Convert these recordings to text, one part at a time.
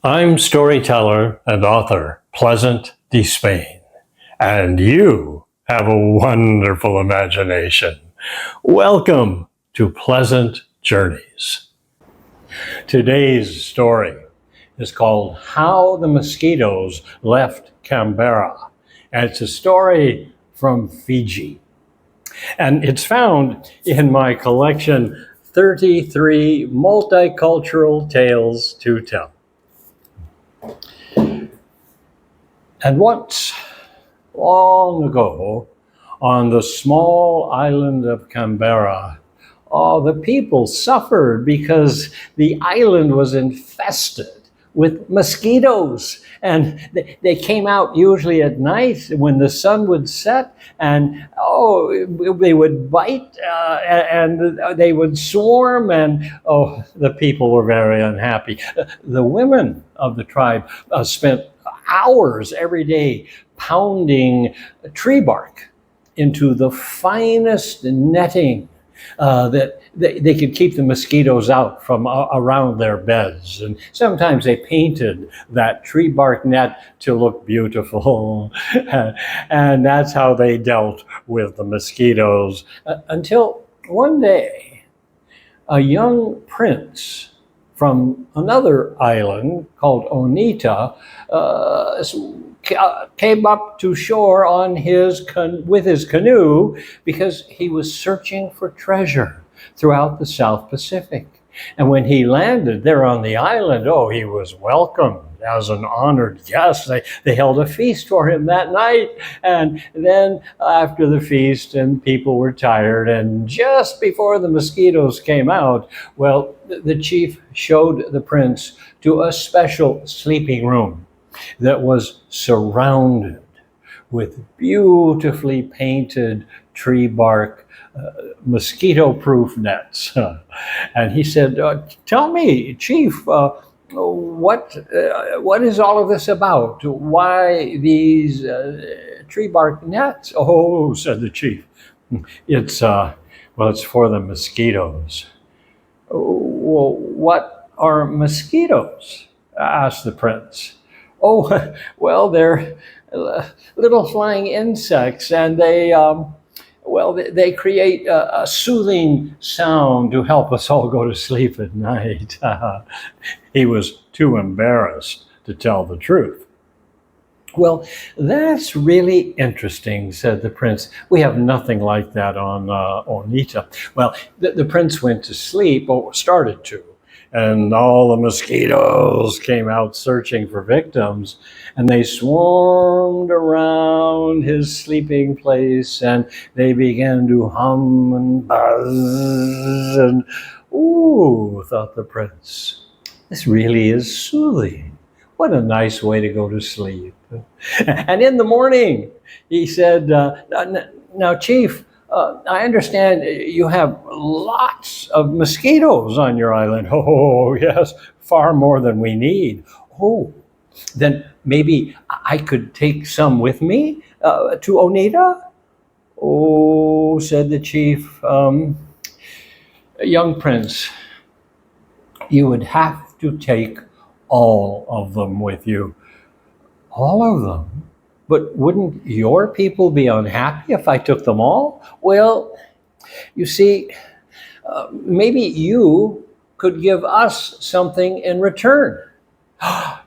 I'm storyteller and author Pleasant Despain, and you have a wonderful imagination. Welcome to Pleasant Journeys. Today's story is called How the Mosquitos Left Kambara, and it's a story from Fiji. And it's found in my collection, 33 Multicultural Tales to Tell. And once, long ago, on the small island of Kambara, the people suffered because the island was infested with mosquitoes. And they came out usually at night when the sun would set, and they would bite and they would swarm, and the people were very unhappy. The women of the tribe spent hours every day pounding tree bark into the finest netting that they could keep the mosquitoes out from around their beds. And sometimes they painted that tree bark net to look beautiful. And that's how they dealt with the mosquitoes until one day, a young prince from another island called Onita came up to shore on with his canoe because he was searching for treasure throughout the South Pacific. And when he landed there on the island, he was welcomed as an honored guest. They held a feast for him that night. And then after the feast, and people were tired, and just before the mosquitoes came out, the chief showed the prince to a special sleeping room that was surrounded with beautifully painted tree bark mosquito-proof nets. And he said, tell me, Chief, what is all of this about? Why these tree bark nets? Oh, said the chief, it's for the mosquitoes. Well, what are mosquitoes? Asked the prince. They're little flying insects, and they create a soothing sound to help us all go to sleep at night. He was too embarrassed to tell the truth. Well, that's really interesting, said the prince. We have nothing like that on Onita. Well, the prince went to sleep, or started to, and all the mosquitoes came out searching for victims, and they swarmed around his sleeping place, and they began to hum and buzz, and thought the prince, this really is soothing. What a nice way to go to sleep. And in the morning, he said, now, Chief, I understand you have lots of mosquitoes on your island. Oh, yes, far more than we need. Oh, then maybe I could take some with me to Onita? Oh, said the chief, young prince, you would have to take all of them with you. All of them? But wouldn't your people be unhappy if I took them all? Well, you see, maybe you could give us something in return.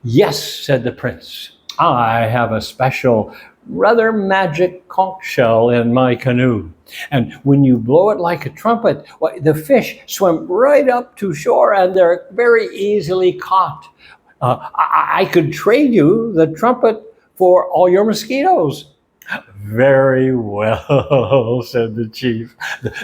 Yes, said the prince. I have a special, rather magic conch shell in my canoe. And when you blow it like a trumpet, the fish swim right up to shore, and they're very easily caught. I could trade you the trumpet for all your mosquitoes. Very well, said the chief.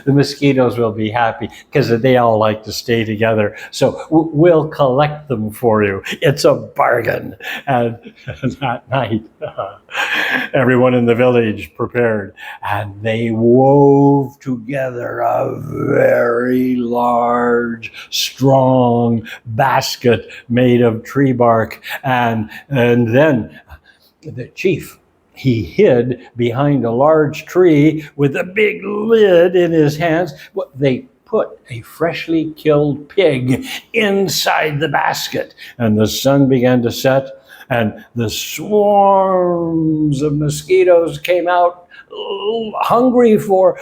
The mosquitoes will be happy because they all like to stay together. So we'll collect them for you. It's a bargain. And that night, everyone in the village prepared, and they wove together a very large, strong basket made of tree bark. And then the chief, he hid behind a large tree with a big lid in his hands. They put a freshly killed pig inside the basket. And the sun began to set, and the swarms of mosquitoes came out hungry for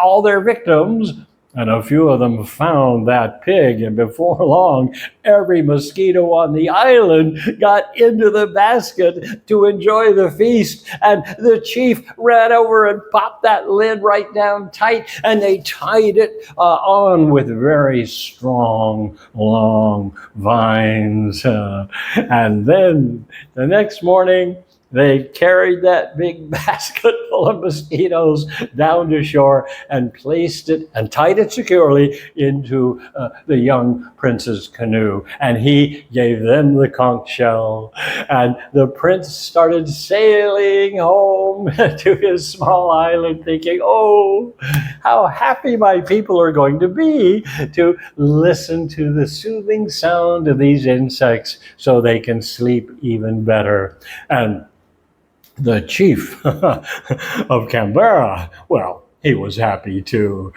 all their victims. And a few of them found that pig, and before long, every mosquito on the island got into the basket to enjoy the feast. And the chief ran over and popped that lid right down tight, and they tied it on with very strong, long vines. And then the next morning, they carried that big basket full of mosquitoes down to shore and placed it and tied it securely into the young prince's canoe. And he gave them the conch shell. And the prince started sailing home to his small island, thinking, oh, how happy my people are going to be to listen to the soothing sound of these insects so they can sleep even better. And the chief of Kambara, well, he was happy too.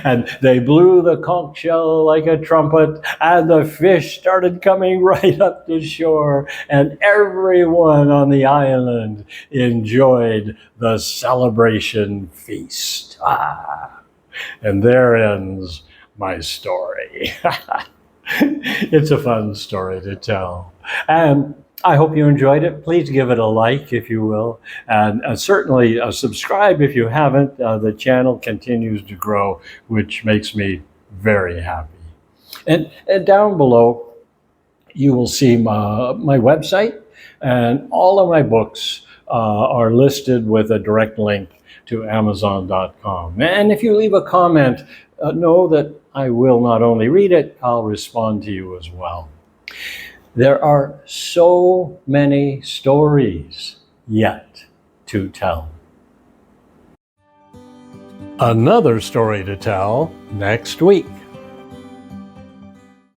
And they blew the conch shell like a trumpet, and the fish started coming right up to shore, and everyone on the island enjoyed the celebration feast. And there ends my story. It's a fun story to tell. And I hope you enjoyed it. Please give it a like, if you will, and certainly subscribe if you haven't. The channel continues to grow, which makes me very happy. And down below, you will see my website, and all of my books are listed with a direct link to Amazon.com. And if you leave a comment, know that I will not only read it, I'll respond to you as well. There are so many stories yet to tell. Another story to tell next week.